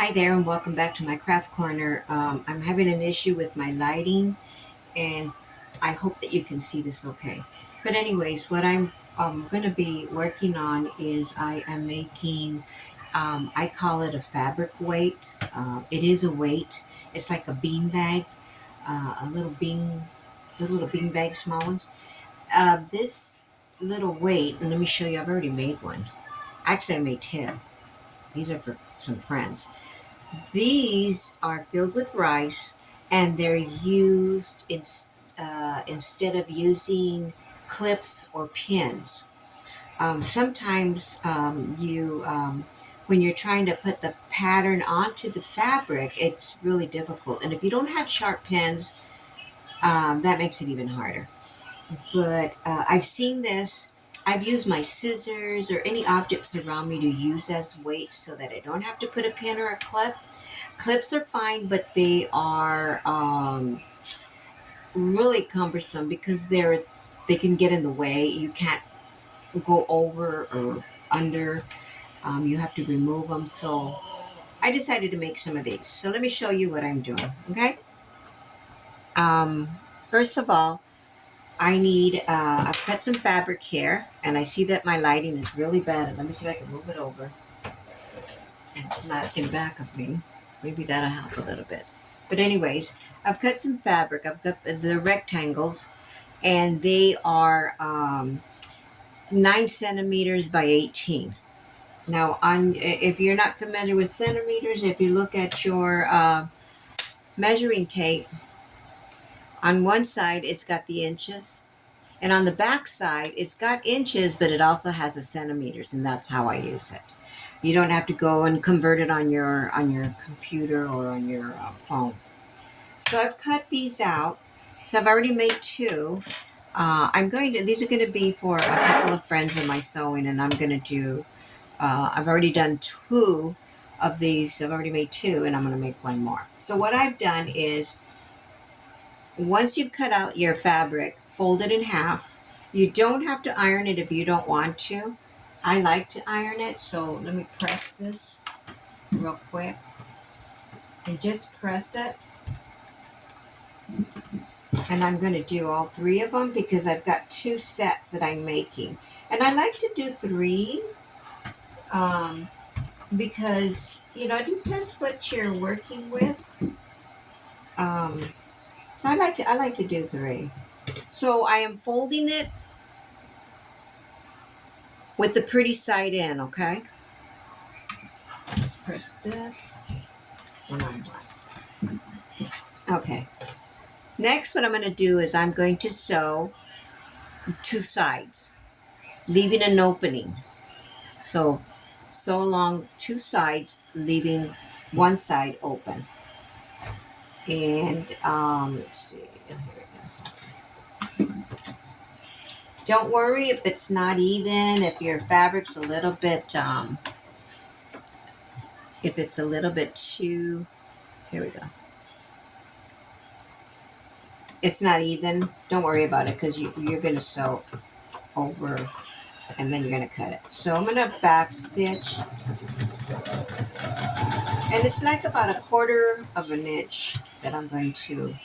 Hi there and welcome back to my craft corner. I'm having an issue with my lighting and I hope that you can see this okay. But anyways, what I'm going to be working on is I am making, I call it a fabric weight. It is a weight. It's like a bean bag, a little bean, the little bean bag, small ones. This little weight, and let me show you, I've already made one. Actually, I made 10. These are for some friends. These are filled with rice and they're used instead of using clips or pins. Sometimes when you're trying to put the pattern onto the fabric, it's really difficult. And if you don't have sharp pins, that makes it even harder. But I've seen this. I've used my scissors or any objects around me to use as weights so that I don't have to put a pin or a clip. Clips are fine, but they are really cumbersome because they can get in the way. You can't go over or under. You have to remove them. So I decided to make some of these. So let me show you what I'm doing. Okay. Um, First of all, I need. I've cut some fabric here, and I see that my lighting is really bad. Let me see if I can move it over and it's not in back of me. Maybe that'll help a little bit. But anyways, I've cut some fabric. I've got the rectangles, and they are 9 centimeters by 18. Now, if you're not familiar with centimeters, if you look at your measuring tape, on one side it's got the inches, and on the back side it's got inches, but it also has the centimeters, and that's how I use it. You don't have to go and convert it on your computer or on your phone. So I've cut these out. So I've already made two. These are going to be for a couple of friends of my sewing, and I'm going to do, I've already done two of these. I've already made two, and I'm going to make one more. So what I've done is, once you've cut out your fabric, fold it in half. You don't have to iron it if you don't want to. I like to iron it, so let me press this real quick and just press it. And I'm going to do all three of them because I've got two sets that I'm making. And I like to do three because, it depends what you're working with. So I like to do three. So I am folding it with the pretty side in, okay? Let's press this. One on one. Okay. Next, what I'm going to do is I'm going to sew two sides, leaving an opening. So sew along two sides, leaving one side open. And let's see. Here we go. Don't worry if it's not even, if your fabric's a little bit, if it's a little bit too, here we go. It's not even, don't worry about it because you're going to sew over and then you're going to cut it. So I'm going to back stitch. And it's like about 1/4 of an inch that I'm going to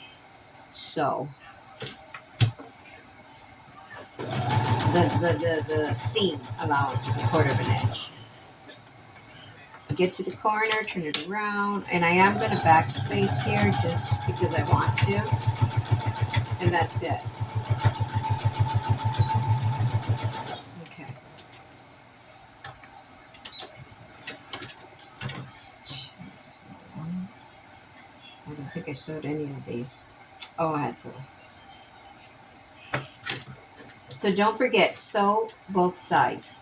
sew. The seam allowance is 1/4 of an inch. Get to the corner, turn it around, and I am going to backspace here just because I want to. And that's it. Okay. I don't think I sewed any of these. Oh, I had to. So don't forget, sew both sides.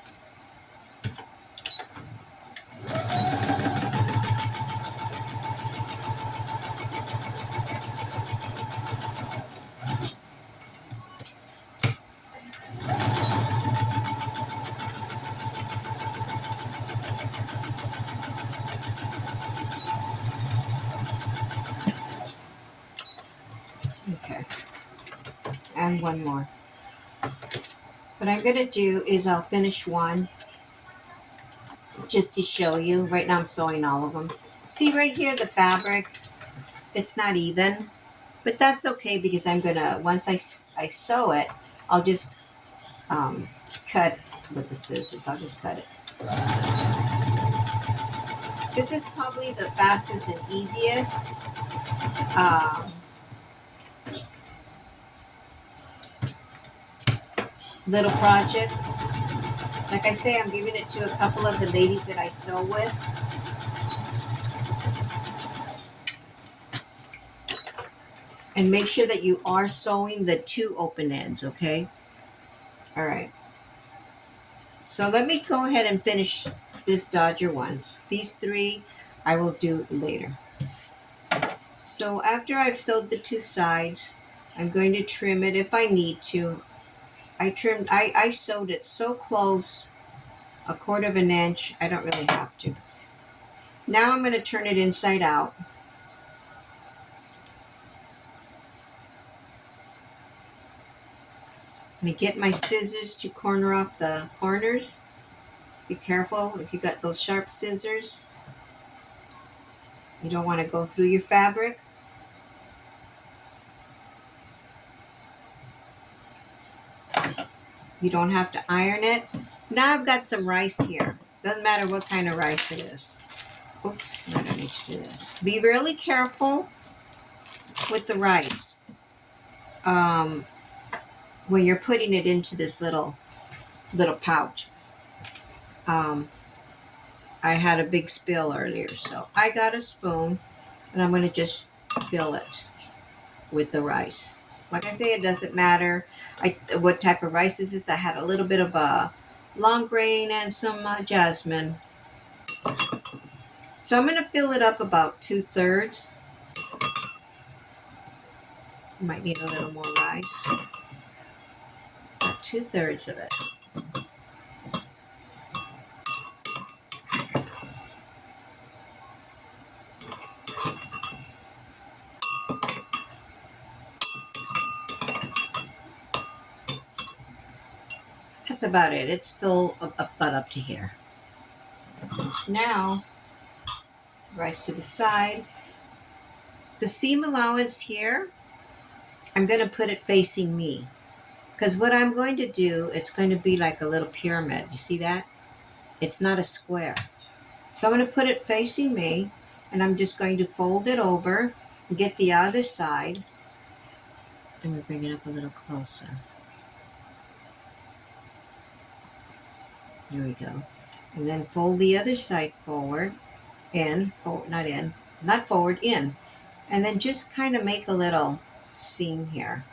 Okay. And one more. What I'm going to do is I'll finish one just to show you. Right now I'm sewing all of them. See right here, the fabric, it's not even, but that's okay because I'm gonna, once I sew it, I'll just cut with the scissors. I'll just cut it. This is probably the fastest and easiest. Little project. Like I say, I'm giving it to a couple of the ladies that I sew with. And make sure that you are sewing the 2 open ends, okay? All right. So let me go ahead and finish this Dodger one. These 3 I will do later. So after I've sewed the 2 sides, I'm going to trim it if I need to. I sewed it so close, 1/4 of an inch, I don't really have to. Now I'm going to turn it inside out. I'm going to get my scissors to corner off the corners. Be careful if you got those sharp scissors. You don't want to go through your fabric. You don't have to iron it. Now I've got some rice here. Doesn't matter what kind of rice it is. Oops, I don't need to do this. Be really careful with the rice when you're putting it into this little pouch. I had a big spill earlier, so I got a spoon and I'm going to just fill it with the rice. Like I say, it doesn't matter what type of rice this is. I had a little bit of a long grain and some jasmine. So I'm going to fill it up about 2/3. Might need a little more rice. About 2/3 of it. That's about it. It's filled about up to here. Now, rice to the side. The seam allowance here, I'm going to put it facing me. Because what I'm going to do, it's going to be like a little pyramid. You see that? It's not a square. So I'm going to put it facing me, and I'm just going to fold it over and get the other side. I'm going to bring it up a little closer. There we go. And then fold the other side forward, not forward, in. And then just kind of make a little seam here,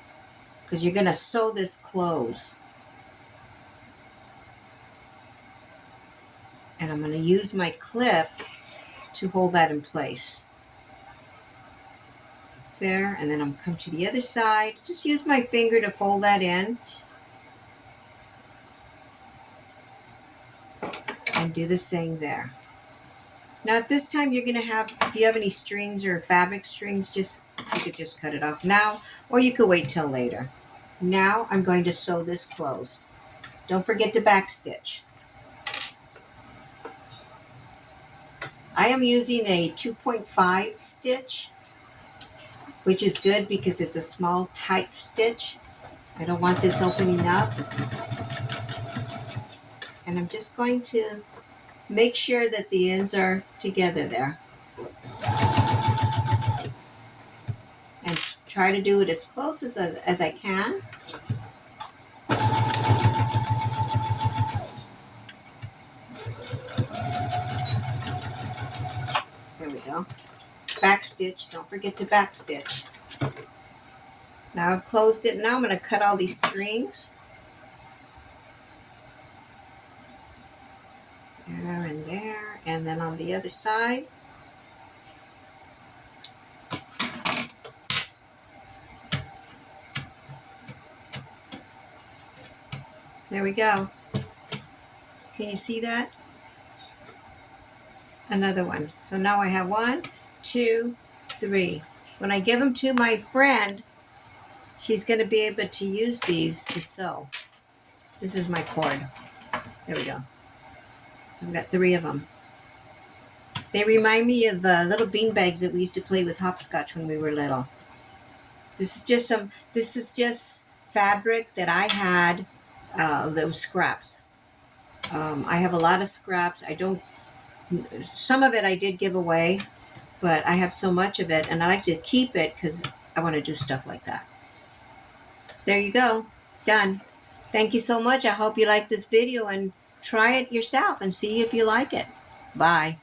because you're going to sew this close. And I'm going to use my clip to hold that in place. There, and then I'm going to come to the other side. Just use my finger to fold that in. And do the same there. Now at this time you're going to have, if you have any strings or fabric strings, you could just cut it off now, or you could wait till later. Now I'm going to sew this closed. Don't forget to backstitch. I am using a 2.5 stitch, which is good because it's a small tight stitch. I don't want this opening up. And I'm just going to make sure that the ends are together there. And try to do it as close as I can. There we go. Backstitch, don't forget to backstitch. Now I've closed it. Now I'm going to cut all these strings. There and there, and then on the other side. There we go. Can you see that? Another one. So now I have 1, 2, 3. When I give them to my friend, she's going to be able to use these to sew. This is my cord. There we go. So I've got 3 of them. They remind me of little bean bags that we used to play with hopscotch when we were little. This is just fabric that I had, those scraps. I have a lot of scraps. I don't, some of it I did give away, but I have so much of it and I like to keep it because I want to do stuff like that. There you go. Done. Thank you so much. I hope you like this video and try it yourself and see if you like it. Bye.